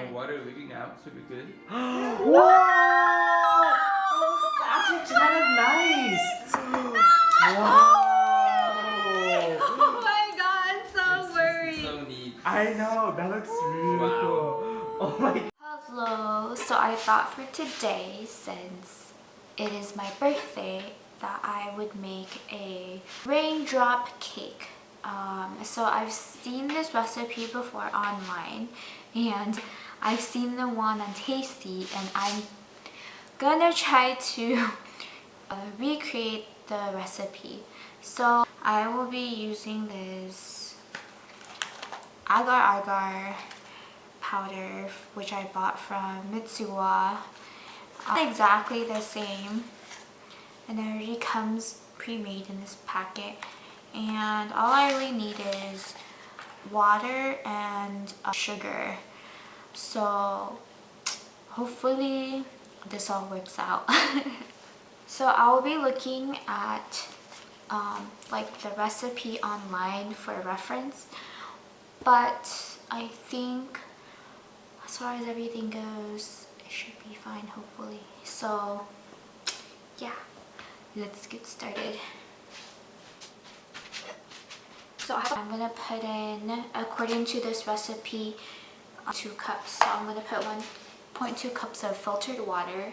And water leaking out, so we're good. Whoa! That's actually kind of nice. Wow. Oh my god, so worried. So neat. I know, that looks really Wow. cool. Oh my. Hello, so I thought for today, since it is my birthday, that I would make a raindrop cake. So I've seen this recipe before online, and I've seen the one on Tasty, and I'm gonna try to recreate the recipe. So I will be using this agar-agar powder, which I bought from mizu. Not exactly the same, and it already comes pre-made in this packet, and all I really need is water and sugar. So hopefully this all works out. So I will be looking at like the recipe online for reference, but I think as far as everything goes, it should be fine, hopefully. So yeah, let's get started. So I'm gonna put in, according to this recipe, 2 cups. So I'm gonna put 1.2 cups of filtered water.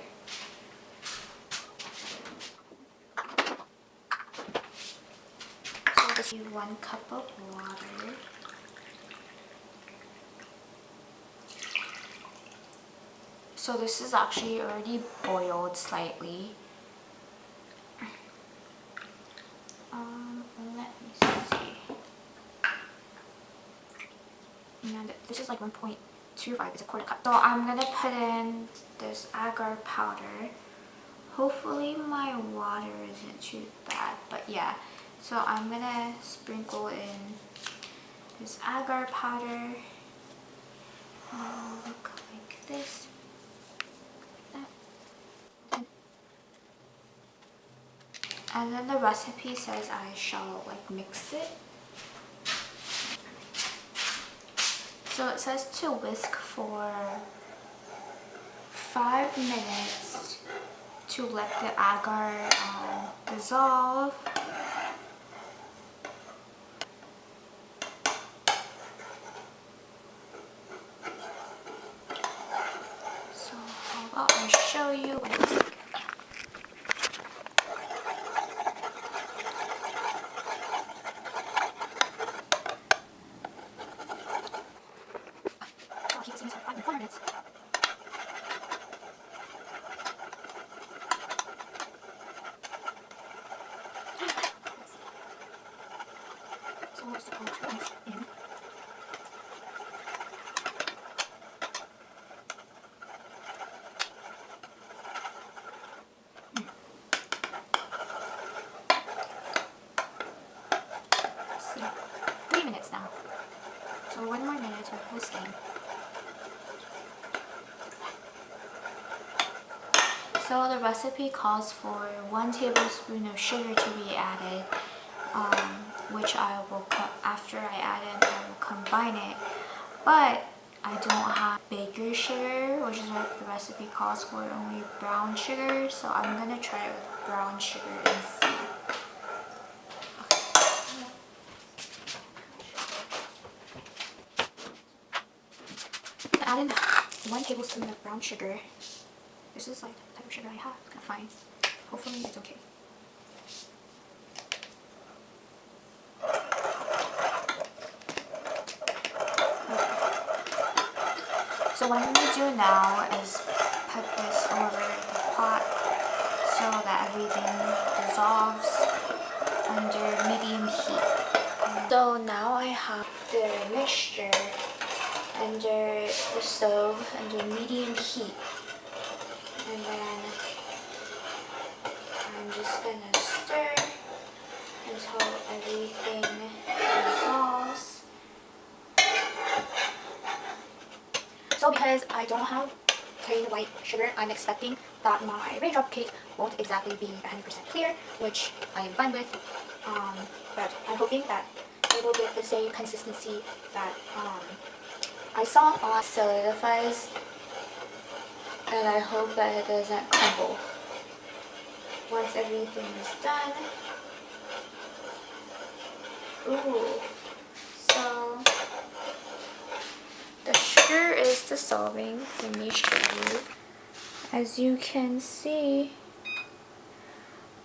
So this is 1 cup of water. So this is actually already boiled slightly. Let me see. And this is like 1.25, it's a quarter cup. So I'm gonna put in this agar powder. Hopefully my water isn't too bad, but yeah. So I'm gonna sprinkle in this agar powder. Look like this. And then the recipe says I shall like mix it. So it says to whisk for 5 minutes to let the agar dissolve. So how about I show you what it's like. So 3 minutes now. So 1 more minute of whisking. So the recipe calls for 1 tablespoon of sugar to be added, which I will after I add it, I will combine it. But I don't have baker's sugar, which is what the recipe calls for, only brown sugar. So I'm gonna try it with brown sugar and see. Add in 1 tablespoon of brown sugar. This is like the type of sugar I have. It's fine. Hopefully it's okay. So what I'm going to do now is put this over the pot so that everything dissolves under medium heat. So now I have the mixture under the stove under medium heat. And then I'm just gonna stir until everything dissolves. So because I don't have plain white sugar, I'm expecting that my raindrop cake won't exactly be 100% clear, which I am fine with. But I'm hoping that it will get the same consistency that I saw it solidifies, and I hope that it doesn't crumble. Once everything is done, ooh, so the sugar is dissolving. Let me show you. As you can see,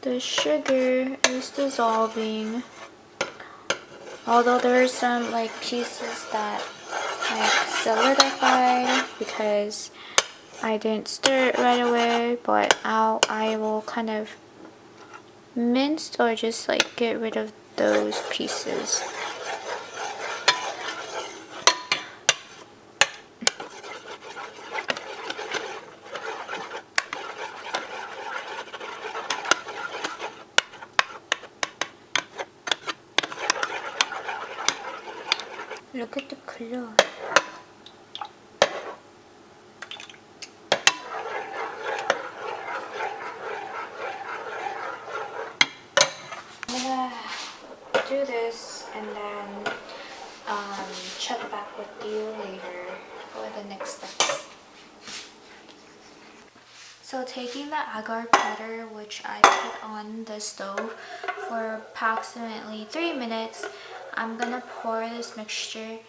the sugar is dissolving. Although there are some like pieces that like solidify because I didn't stir it right away, but I will kind of mince or just like get rid of those pieces. Look at the color. I'm gonna do this and then check back with you later for the next steps. So taking the agar batter, which I put on the stove for approximately 3 minutes, I'm gonna pour this mixture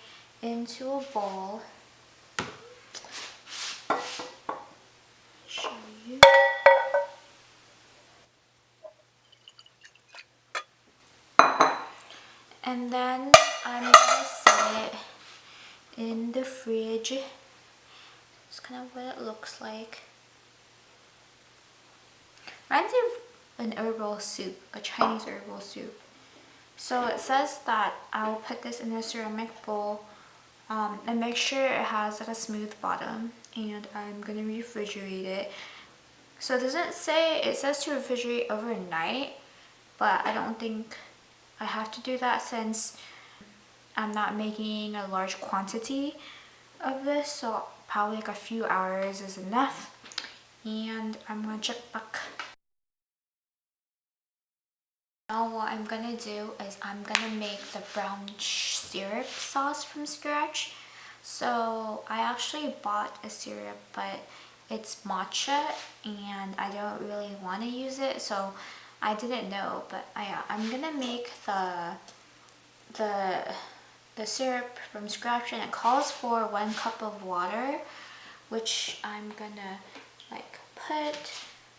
into a bowl. Show you. And then I'm gonna set it in the fridge. It's kind of what it looks like. Reminds me of an herbal soup, a Chinese herbal soup. So it says that I'll put this in a ceramic bowl and make sure it has like a smooth bottom, and I'm gonna refrigerate it. So it doesn't say, it says to refrigerate overnight, but I don't think I have to do that since I'm not making a large quantity of this, so probably like a few hours is enough. And I'm gonna check back. Now what I'm gonna do is I'm gonna make the brown syrup sauce from scratch. So I actually bought a syrup, but it's matcha and I don't really want to use it, so I didn't know. But I'm gonna make the syrup from scratch, and it calls for 1 cup of water, which I'm gonna like put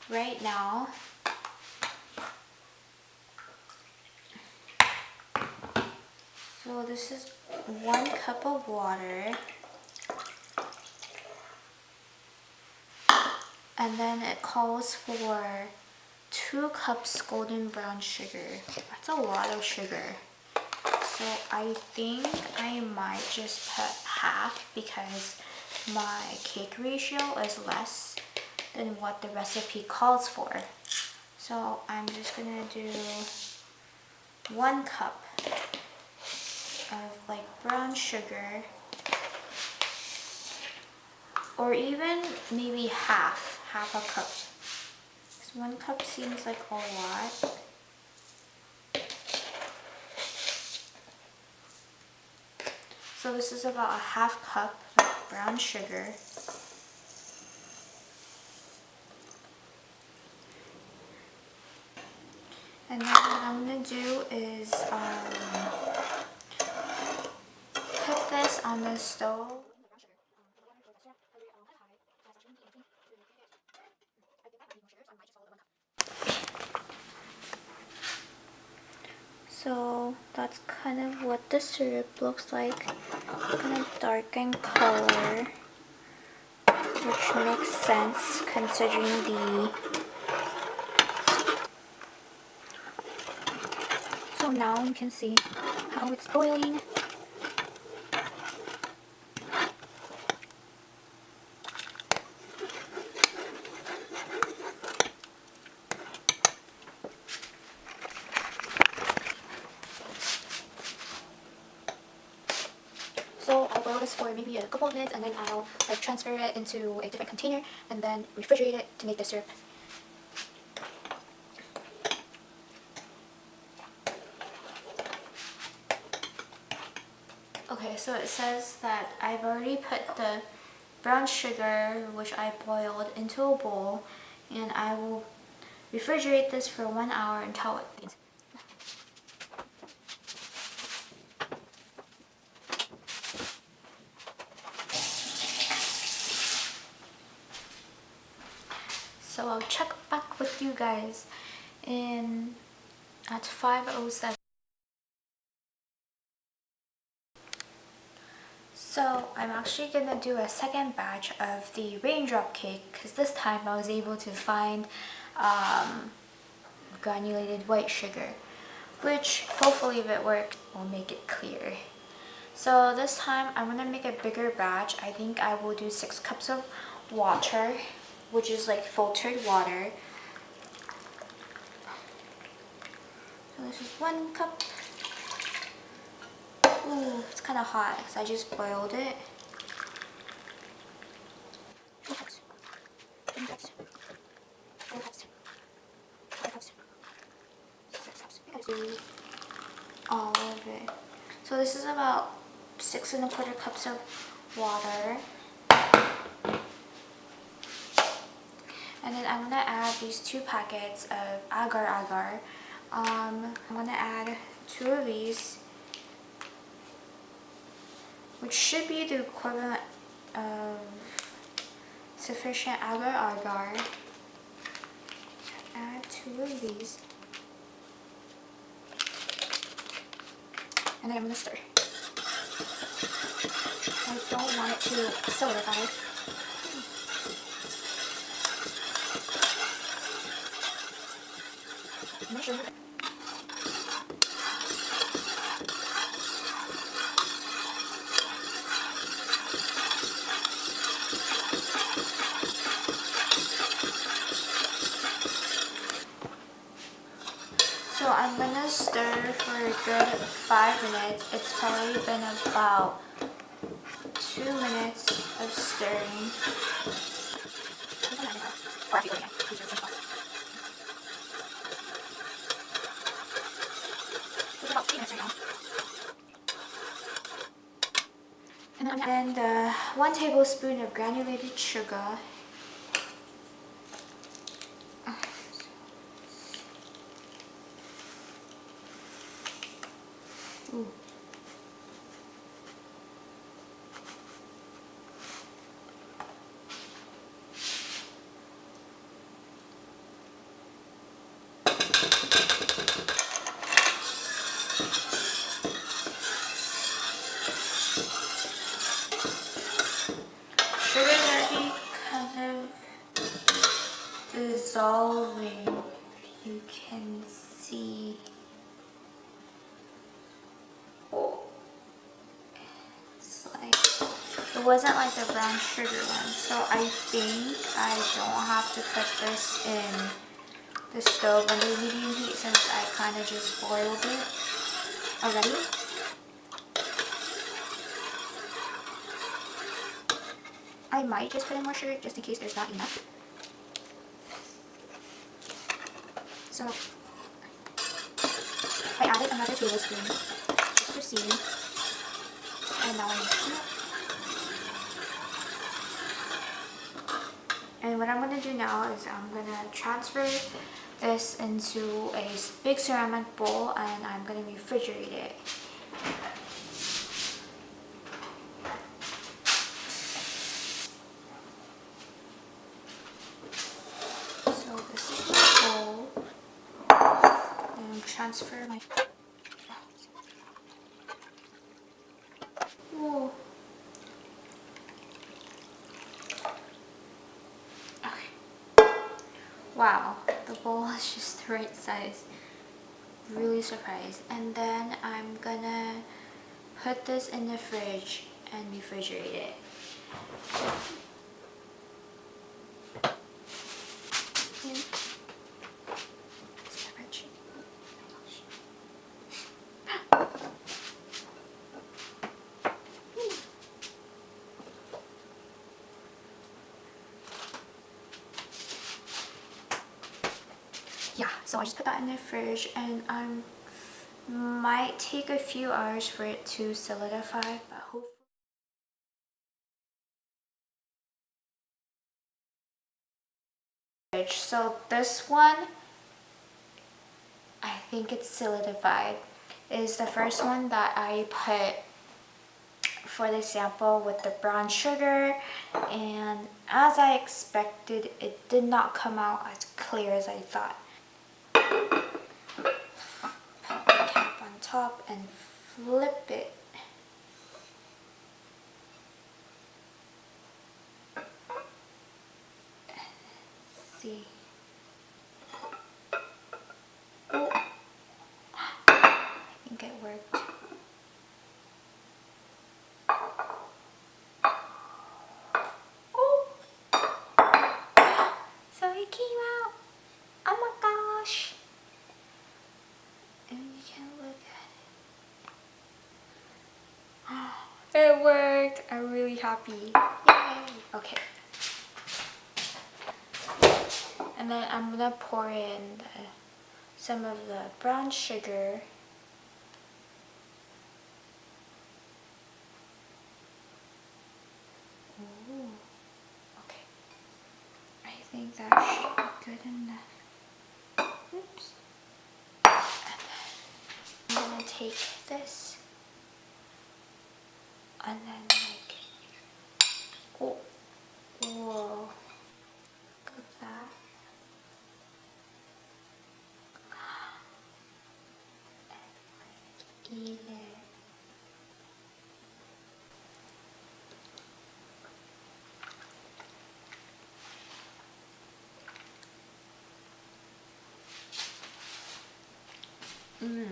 right now. So this is 1 cup of water, and then it calls for 2 cups golden brown sugar. That's a lot of sugar. So I think I might just put half because my cake ratio is less than what the recipe calls for. So I'm just gonna do 1 cup of like brown sugar, or even maybe half a cup. Because 1 cup seems like a lot. So this is about a half cup of brown sugar. And then what I'm gonna do is put this on the stove. So that's kind of what the syrup looks like, kind of dark in color, which makes sense considering the... So now you can see how it's boiling. So I'll boil this for maybe a couple of minutes, and then I'll like transfer it into a different container and then refrigerate it to make the syrup. Okay, so it says that I've already already put the brown sugar, which I boiled, into a bowl, and I will refrigerate this for 1 hour until it thins. So I'll check back with you guys at 5:07. So I'm actually gonna do a second batch of the raindrop cake because this time I was able to find granulated white sugar, which hopefully if it works will make it clear. So this time I'm gonna make a bigger batch. I think I will do 6 cups of water, which is like filtered water. So this is 1 cup. Ooh, it's kind of hot because I just boiled it. 2 cups. 3 cups. 4 cups. 5 cups. 6 cups. We gotta do all of it. So this is about 6 1/4 cups of water. And then I'm gonna add these 2 packets of agar-agar. I'm gonna add 2 of these, which should be the equivalent of sufficient agar-agar. Add 2 of these. And then I'm gonna stir. I don't want it to solidify. So I'm gonna stir for a good 5 minutes. It's probably been about 2 minutes of stirring. And then 1 tablespoon of granulated sugar. Ooh. Sugar's already kind of dissolving. You can see. It wasn't like the brown sugar one, so I think I don't have to put this in the stove under medium heat since I kind of just boiled it already. I might just put in more sugar just in case there's not enough. So I added another tablespoon just to see, and now I'm mixing it. And what I'm going to do now is I'm going to transfer this into a big ceramic bowl and I'm going to refrigerate it. So this is my bowl. And transfer my... Whoa. Wow, the bowl is just the right size. Really surprised. And then I'm gonna put this in the fridge and refrigerate it. Yeah, so I just put that in the fridge and might take a few hours for it to solidify, but hopefully fridge. So this one, I think it's solidified. It is the first one that I put for the sample with the brown sugar, and as I expected, it did not come out as clear as I thought. Put the cap on top and flip it. See. Oh. I think it worked. Oh. So it came out. Oh my gosh. And you can look at it. It worked. I'm really happy. Yay. Okay. And then I'm gonna pour in some of the brown sugar. Ooh. Okay. I think that should be good enough. Oops. And then I'm gonna take this and then like, oh, whoa. Look at that. Eat it.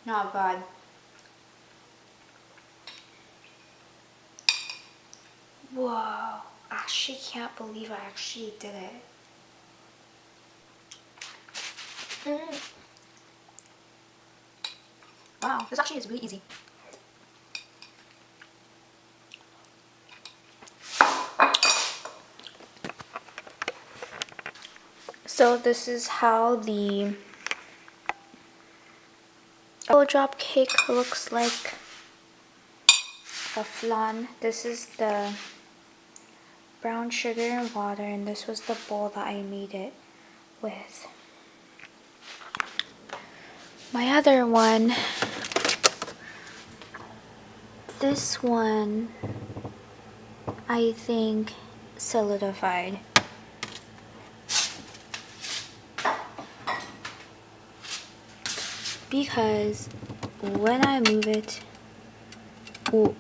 Not bad. Whoa, I actually can't believe I actually did it. Wow, this actually is really easy. So this is how the Raindrop Cake looks like. A flan. This is the brown sugar and water, and this was the bowl that I made it with. My other one, this one, I think solidified. Because when I move it, ooh.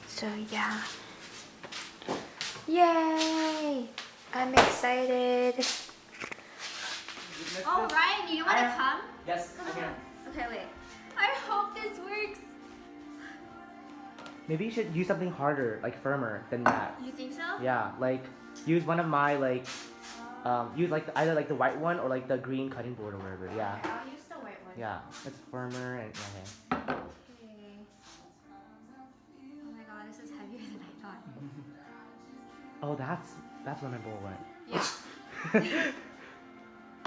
So yeah. Yay! I'm excited. Oh, Ryan, you want to come? Yes, I can. Okay, wait. I hope this works. Maybe you should use something harder, like firmer than that. You think so? Yeah, like use one of my like, use like either like the white one or like the green cutting board or whatever. Yeah. Okay, I'll use the white one. Yeah, it's firmer and okay. Okay. Oh my god, this is heavier than I thought. Oh, that's where my bowl went. Yeah.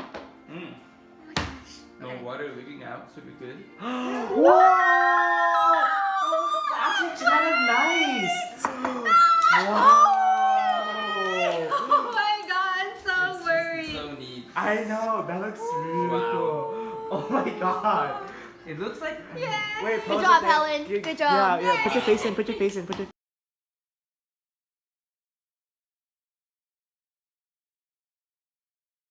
Oh my gosh. No Okay. water leaking out, so be good. Whoa! That's actually kind of nice. Wow. Oh my god, I'm so worried. So neat. I know, that looks really Wow. cool. Oh my god. It looks like Yeah. Wait, Good pose job, it there. Helen. Good job. Yeah, put your face in, put your face in, put your